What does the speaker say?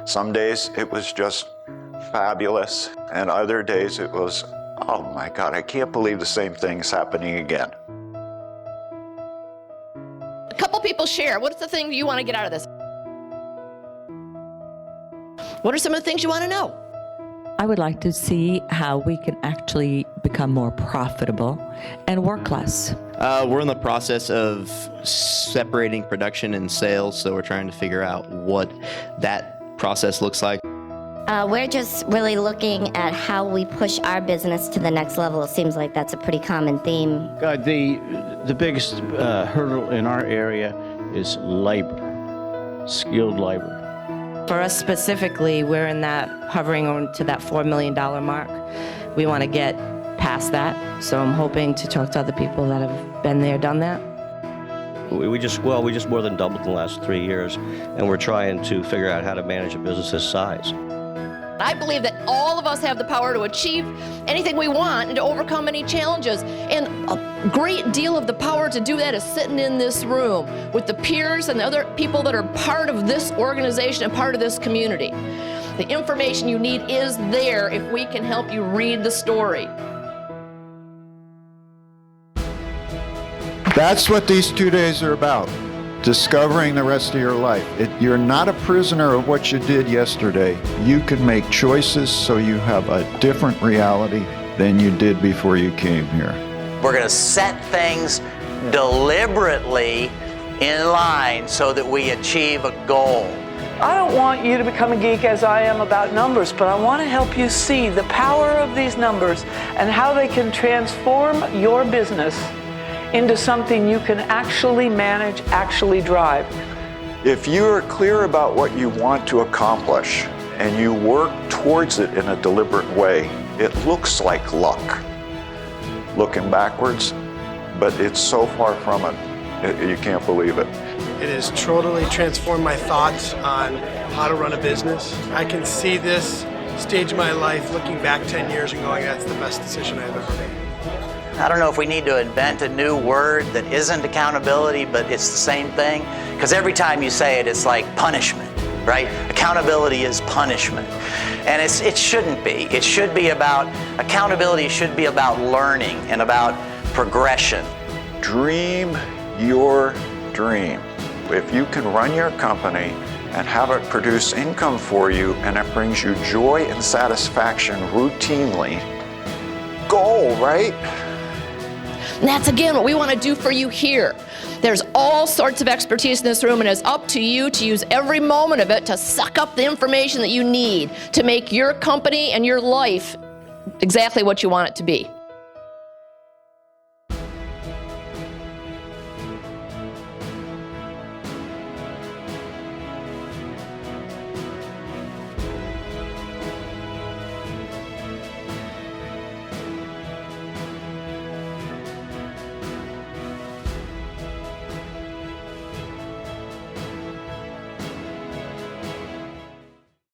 Some days it was just fabulous, and other days it was, oh my God, I can't believe the same thing's happening again. A couple people share. What's the thing you want to get out of this? What are some of the things you want to know? I would like to see how we can actually become more profitable and work less. We're in the process of separating production and sales, so we're trying to figure out what that process looks like. We're just really looking at how we push our business to the next level. It seems like that's a pretty common theme. The biggest hurdle in our area is labor, skilled labor. For us specifically, we're in that hovering on to that $4 million mark. We want to get past that, so I'm hoping to talk to other people that have been there, done that. We just more than doubled in the last 3 years, and we're trying to figure out how to manage a business this size. I believe that all of us have the power to achieve anything we want and to overcome any challenges. And a great deal of the power to do that is sitting in this room with the peers and the other people that are part of this organization and part of this community. The information you need is there if we can help you read the story. That's what these 2 days are about. Discovering the rest of your life. You're not a prisoner of what you did yesterday. You can make choices so you have a different reality than you did before you came here. We're going to set things deliberately in line so that we achieve a goal. I don't want you to become a geek as I am about numbers, but I want to help you see the power of these numbers and how they can transform your business into something you can actually manage, actually drive. If you are clear about what you want to accomplish and you work towards it in a deliberate way, it looks like luck. Looking backwards, but it's so far from it, you can't believe it. It has totally transformed my thoughts on how to run a business. I can see this stage of my life looking back 10 years and going, that's the best decision I've ever made. I don't know if we need to invent a new word that isn't accountability, but it's the same thing. Because every time you say it, it's like punishment, right? Accountability is punishment. And it shouldn't be. It should be about, accountability should be about learning and about progression. Dream your dream. If you can run your company and have it produce income for you and it brings you joy and satisfaction routinely, goal, right? And that's, again, what we want to do for you here. There's all sorts of expertise in this room, and it's up to you to use every moment of it to suck up the information that you need to make your company and your life exactly what you want it to be.